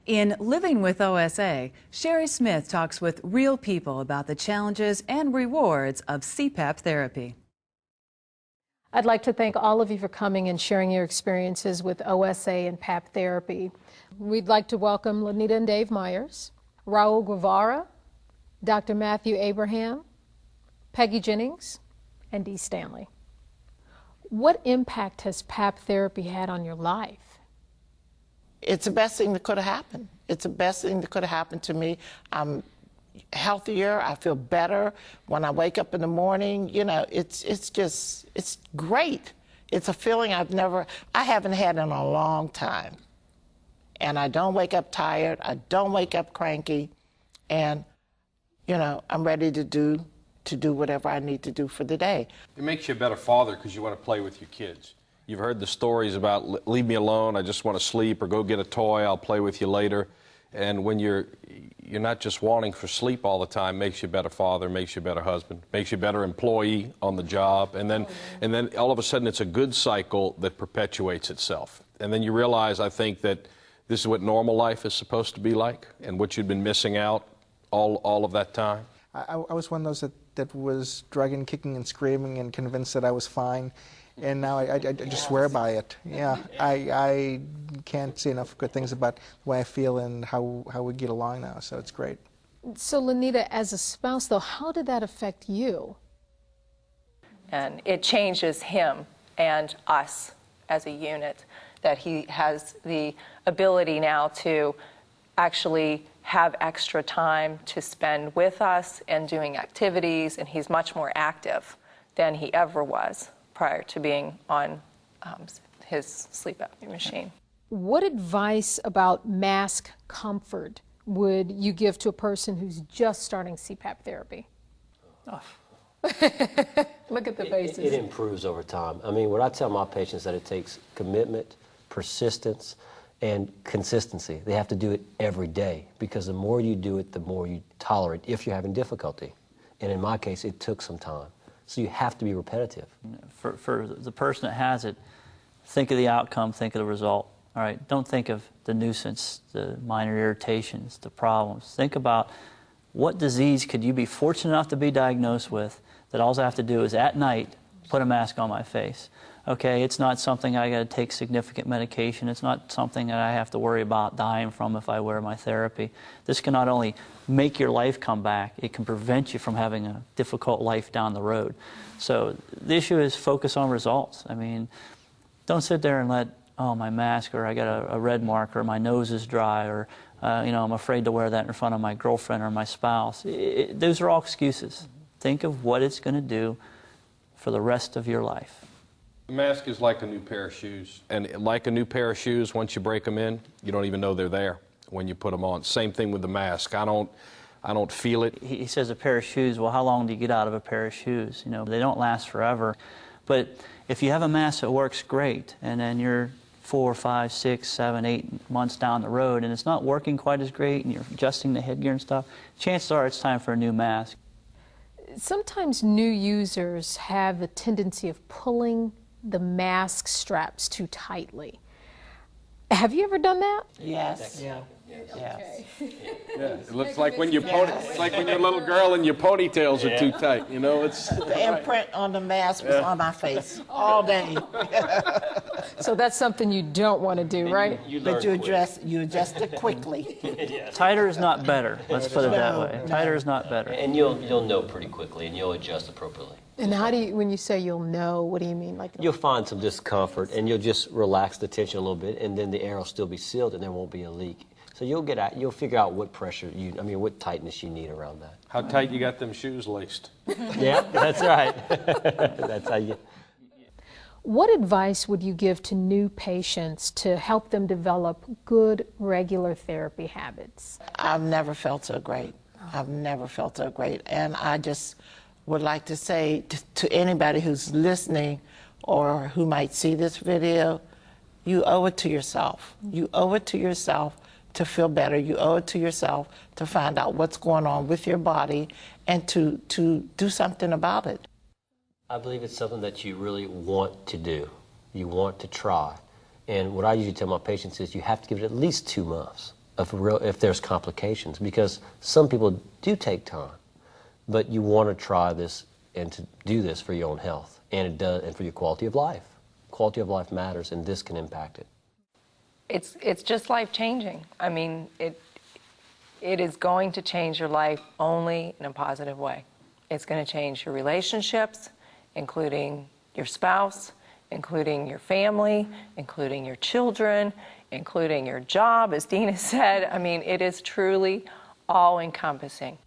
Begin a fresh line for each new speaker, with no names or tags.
In Living with OSA, Sherry Smith talks with real people about the challenges and rewards of CPAP therapy.
I'd like to thank all of you for coming and sharing your experiences with OSA and PAP therapy. We'd like to welcome Lanita and Dave Myers, Raul Guevara, Dr. Matthew Abraham, Peggy Jennings, and Dee Stanley. What impact has PAP therapy had on your life?
It's the best thing that could have happened. It's the best thing that could have happened to me. I'm healthier. I feel better when I wake up in the morning. You know, it's great. It's a feeling I haven't had in a long time. And I don't wake up tired. I don't wake up cranky. And, you know, I'm ready to do whatever I need to do for the day.
It makes you a better father because you want to play with your kids. You've heard the stories about leave me alone, I just want to sleep, or go get a toy, I'll play with you later. And when you're not just wanting for sleep all the time, makes you a better father, makes you a better husband, makes you a better employee on the job. And then all of a sudden it's a good cycle that perpetuates itself. And then you realize, I think, that this is what normal life is supposed to be like and what you'd been missing out all of that time.
I was one of those that was dragging, kicking, and screaming and convinced that I was fine. And now I just swear by it. Yeah, I can't say enough good things about the way I feel and how we get along now, so it's great.
So Lanita, as a spouse though, how did that affect you?
And it changes him and us as a unit, that he has the ability now to actually have extra time to spend with us and doing activities, and he's much more active than he ever was prior to being on his sleep apnea machine.
What advice about mask comfort would you give to a person who's just starting CPAP therapy? Oh. Look at the faces.
It improves over time. I mean, what I tell my patients that it takes commitment, persistence, and consistency. They have to do it every day, because the more you do it, the more you tolerate if you're having difficulty. And in my case, it took some time. So you have to be repetitive.
For the person that has it, think of the outcome, think of the result. All right, don't think of the nuisance, the minor irritations, the problems. Think about what disease could you be fortunate enough to be diagnosed with that all I have to do is at night put a mask on my face. Okay, it's not something I got to take significant medication. It's not something that I have to worry about dying from if I wear my therapy. This can not only make your life come back, it can prevent you from having a difficult life down the road. So the issue is focus on results. I mean, don't sit there and let, oh, my mask, or I got a red mark, or my nose is dry, or you know, I'm afraid to wear that in front of my girlfriend or my spouse. Those are all excuses. Think of what it's going to do for the rest of your life.
The mask is like a new pair of shoes, and like a new pair of shoes, once you break them in, you don't even know they're there when you put them on. Same thing with the mask. I don't feel it.
He says a pair of shoes. Well, how long do you get out of a pair of shoes? You know, they don't last forever. But if you have a mask that works great, and then you're 4, 5, 6, 7, 8 months down the road, and it's not working quite as great, and you're adjusting the headgear and stuff, chances are it's time for a new mask.
Sometimes new users have the tendency of pulling the mask straps too tightly. Have you ever done that?
Yes.
Yeah.
Yes.
Yeah, it looks like when you it's like when you're a little girl and your ponytails are too tight. You know, it's
The imprint on the mask was on my face all day.
So that's something you don't want to do, right?
But you adjust it quickly.
Tighter is not better. Let's put it that way. Tighter is not better.
And you'll know pretty quickly, and you'll adjust appropriately.
And how do you, when you say you'll know, what do you mean? Like
you'll find some discomfort, and you'll just relax the tension a little bit, and then the air will still be sealed, and there won't be a leak. So you'll figure out what pressure what tightness you need around that.
how tight you got them shoes laced.
Yeah, that's right. That's how you.
What advice would you give to new patients to help them develop good, regular therapy habits?
I've never felt so great. I've never felt so great. And I just would like to say to anybody who's listening or who might see this video, you owe it to yourself. You owe it to yourself to feel better. You owe it to yourself to find out what's going on with your body and to do something about it.
I believe it's something that you really want to do. You want to try. And what I usually tell my patients is you have to give it at least 2 months. if there's complications, because some people do take time, but you want to try this and to do this for your own health, and it does, and for your quality of life. Quality of life matters, and this can impact it.
It's just life-changing. I mean, it is going to change your life only in a positive way. It's going to change your relationships, including your spouse, including your family, including your children, including your job, as Dina said. I mean, it is truly all-encompassing.